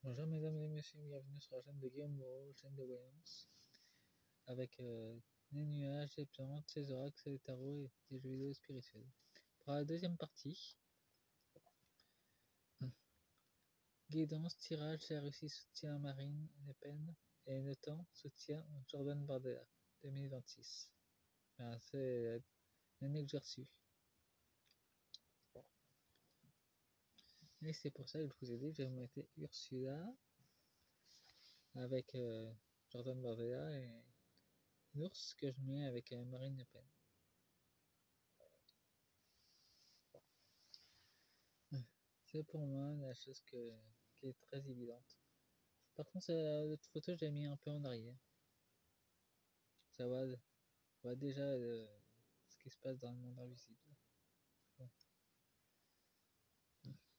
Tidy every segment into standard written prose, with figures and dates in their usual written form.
Bonjour mesdames et messieurs, bienvenue sur la chaîne de Guillaume Moreau, chaîne de voyance, avec les nuages, les plantes, les oracles, les tarots et des jeux vidéo spirituels. Pour la deuxième partie, guidance, tirage, la Russie soutient Marine Le Pen et l'OTAN soutient Jordan Bardella 2026. Ben, c'est l'année que j'ai reçue. Et c'est pour ça que je vous ai dit que je vais vous mettre Ursula avec Jordan Bardella et l'ours que je mets avec Marine Le Pen. C'est pour moi la chose qui est très évidente. Par contre, l'autre photo, j'ai mis un peu en arrière. Ça voit déjà ce qui se passe dans le monde invisible. Bon.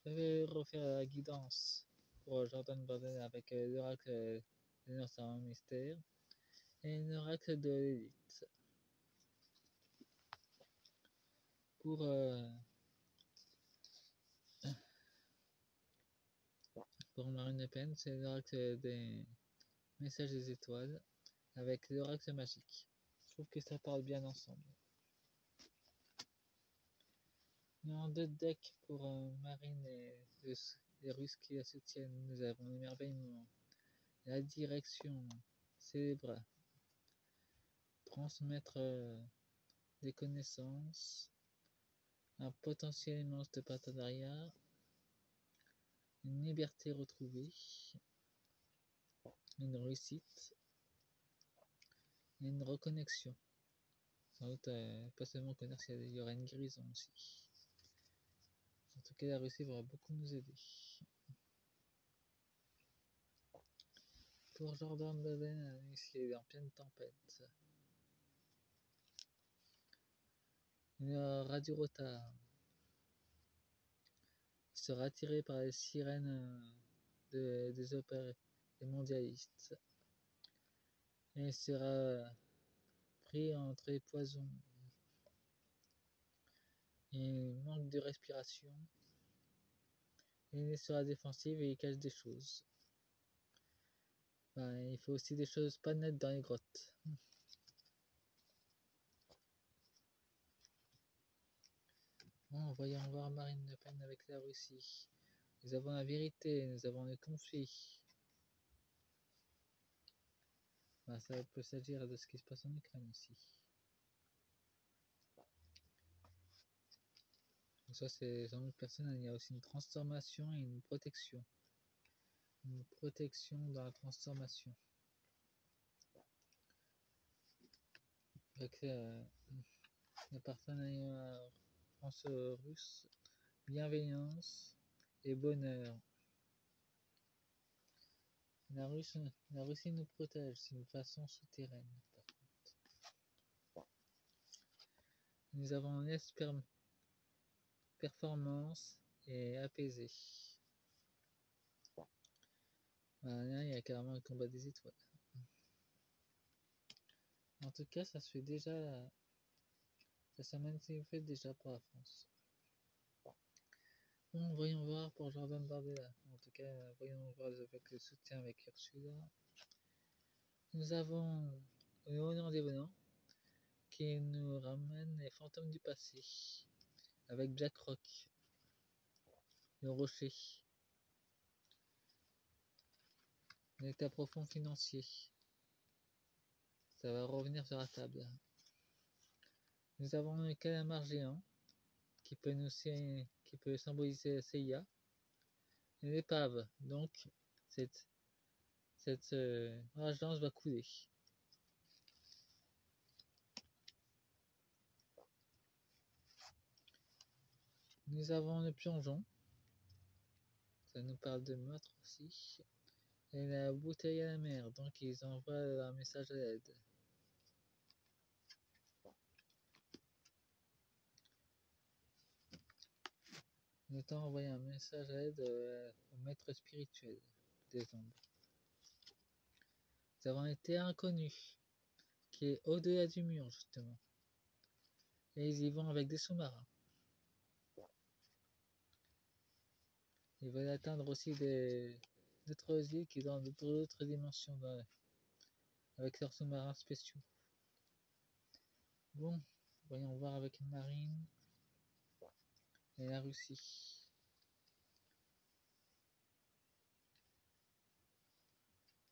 Je vais refaire la guidance pour Jordan Bardella avec l'oracle de Northern Mystère et l'oracle de l'élite. Pour Marine Le Pen, c'est l'oracle des messages des étoiles avec l'oracle magique. Je trouve que ça parle bien ensemble. En deux decks pour Marine et les Russes qui la soutiennent, nous avons l'émerveillement, la direction, célébrer, transmettre des connaissances, un potentiel immense de partenariat, une liberté retrouvée, une réussite, et une reconnexion. Sans doute pas seulement commerciale, il y aura une guérison aussi. En tout cas, la Russie va beaucoup nous aider. Pour Jordan Bardella, ici, il est en pleine tempête. Il aura du retard. Il sera attiré par les sirènes des opéras des mondialistes. Et il sera pris entre les poisons. Il manque de respiration. Il sera défensif et il cache des choses. Ben, il faut aussi des choses pas nettes dans les grottes. Bon, voyons voir Marine Le Pen avec la Russie. Nous avons la vérité, nous avons le conflit. Ben, ça peut s'agir de ce qui se passe en Ukraine aussi. Donc ça, c'est sans doute personnel. Il y a aussi une transformation et une protection. Une protection dans la transformation. Avec le partenariat France-russe, bienveillance et bonheur. La Russie nous protège, c'est une façon souterraine. Nous avons performance et apaisé. Là, il y a carrément le combat des étoiles. En tout cas, ça se fait déjà. Ça se manifeste déjà pour la France. Bon, voyons voir pour Jordan Bardella. En tout cas, voyons voir avec le soutien avec Ursula. Nous avons le Honneur des Venants qui nous ramène les fantômes du passé avec Jack Rock, le rocher, l'état profond financier. Ça va revenir sur la table. Nous avons le calamar géant qui peut symboliser la CIA et l'épave. Donc, cette agence va couler. Nous avons le plongeon. Ça nous parle de meurtre aussi. Et la bouteille à la mer. Donc, ils envoient un message à l'aide. Nous avons envoyé un message à l'aide au maître spirituel des ombres. Nous avons été inconnus, qui est au-delà du mur, justement. Et ils y vont avec des sous-marins. Ils veulent atteindre aussi des d'autres îles qui sont dans d'autres dimensions avec leurs sous-marins spéciaux. Bon, voyons voir avec Marine et la Russie.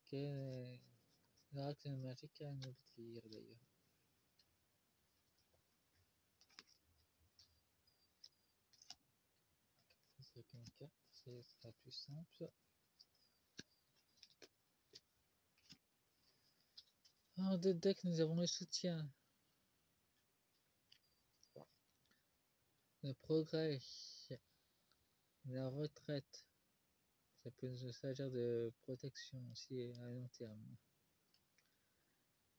Quel acte magique à nous dire d'ailleurs. Ce serait qu'une carte, ce sera plus simple. En deux decks, nous avons le soutien, le progrès, la retraite. Ça peut nous servir de protection aussi à long terme.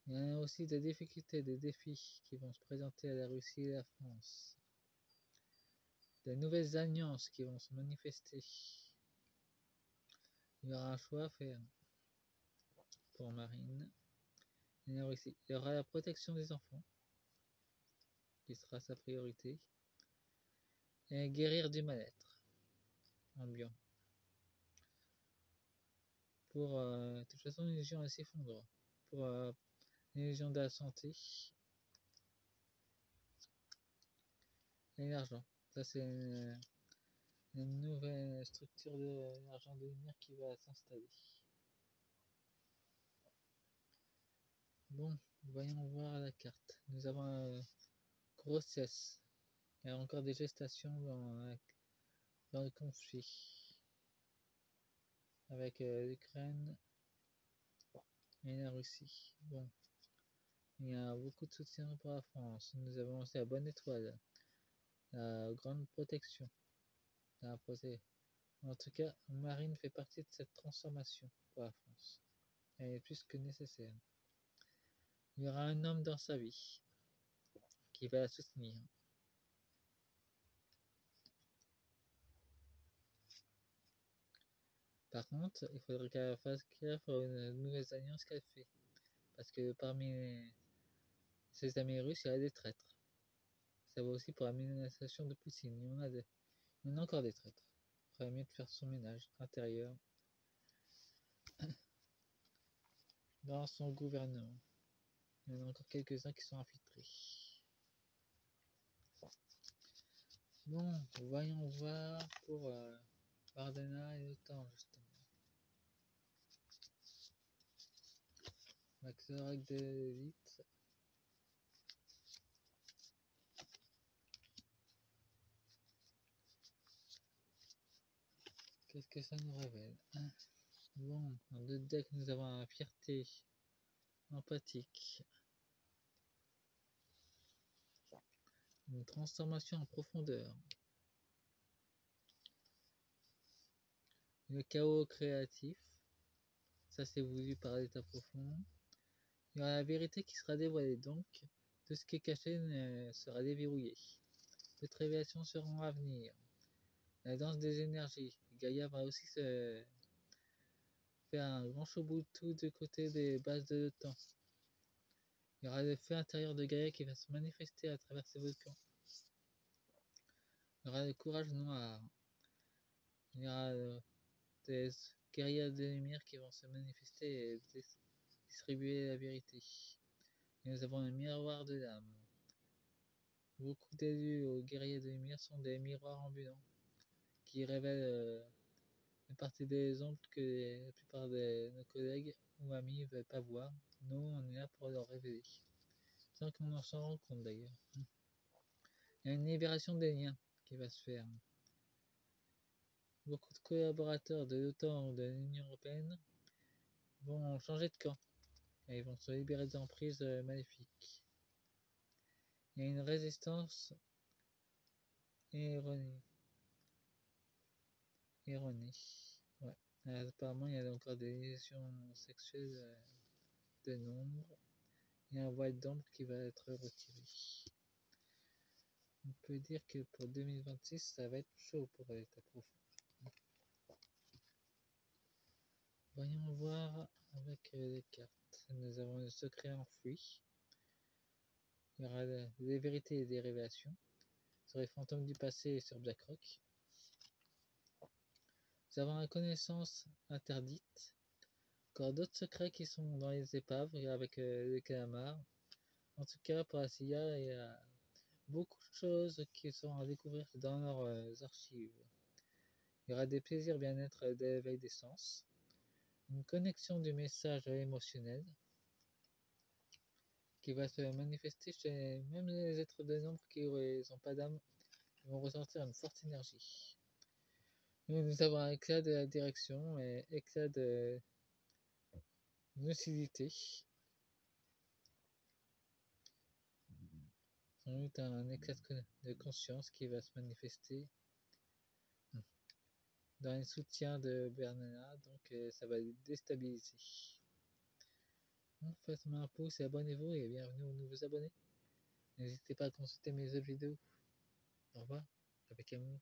Il y a aussi des difficultés, des défis qui vont se présenter à la Russie et à la France. De nouvelles alliances qui vont se manifester. Il y aura un choix à faire pour Marine. Il y aura la protection des enfants, qui sera sa priorité. Et guérir du mal-être ambiant. Pour de toute façon, l'illusion elle s'effondre. Pour l'illusion de la santé et l'argent. Ça c'est une nouvelle structure de l'argent de lumière qui va s'installer. Bon, voyons voir la carte. Nous avons grossesse. Il y a encore des gestations dans le conflit. Avec l'Ukraine et la Russie. Bon. Il y a beaucoup de soutien pour la France. Nous avons aussi la bonne étoile. La grande protection. En tout cas, Marine fait partie de cette transformation pour la France. Elle est plus que nécessaire. Il y aura un homme dans sa vie qui va la soutenir. Par contre, il faudrait qu'elle fasse gaffe aux nouvelles alliances qu'elle fait. Parce que parmi ses amis russes, il y a des traîtres. Ça vaut aussi pour la menaçation de Poutine. Il y en a encore des traîtres. Il faudrait mieux de faire son ménage intérieur dans son gouvernement. Il y en a encore quelques-uns qui sont infiltrés. Bon, voyons voir pour Ardena et l'OTAN, justement. Avec le règle de l'élite. Qu'est-ce que ça nous révèle? Bon, en deux decks, nous avons la fierté empathique. Une transformation en profondeur. Le chaos créatif. Ça, c'est voulu par l'état profond. Il y aura la vérité qui sera dévoilée, donc tout ce qui est caché sera déverrouillé. Toutes révélations seront à venir. La danse des énergies. Gaïa va aussi se faire un grand Shobutu du côté des bases de l'OTAN. Il y aura le feu intérieur de Gaïa qui va se manifester à travers ces volcans. Il y aura le courage noir. Il y aura des guerriers de lumière qui vont se manifester et distribuer la vérité. Et nous avons un miroir de l'âme. Beaucoup d'élus aux guerriers de lumière sont des miroirs ambulants qui révèlent une partie des ombres que la plupart de nos collègues ou amis ne veulent pas voir. Nous, on est là pour leur révéler. Sans qu'on s'en rende compte d'ailleurs. Il y a une libération des liens qui va se faire. Beaucoup de collaborateurs de l'OTAN ou de l'Union Européenne vont changer de camp et ils vont se libérer des emprises maléfiques. Il y a une résistance erronée. Ouais. Apparemment, il y a encore des lésions sexuelles de nombre. Il y a un voile d'ombre qui va être retiré. On peut dire que pour 2026, ça va être chaud pour l'état profond. Voyons voir avec les cartes. Nous avons le secret enfoui. Il y aura des vérités et des révélations sur les fantômes du passé et sur Blackrock. Nous avons la connaissance interdite. Encore d'autres secrets qui sont dans les épaves avec les calamars. En tout cas, pour la CIA, il y a beaucoup de choses qui sont à découvrir dans leurs archives. Il y aura des plaisirs bien-être de l'éveil des sens, une connexion du message émotionnel qui va se manifester chez même les êtres de nombre qui n'ont pas d'âme, ils vont ressentir une forte énergie. Nous avons un éclat de la direction et éclat de lucidité. Sans doute un éclat de conscience qui va se manifester dans les soutiens de Bernard, donc ça va déstabiliser. Faites-moi un pouce et abonnez-vous et bienvenue aux nouveaux abonnés. N'hésitez pas à consulter mes autres vidéos. Au revoir, avec amour.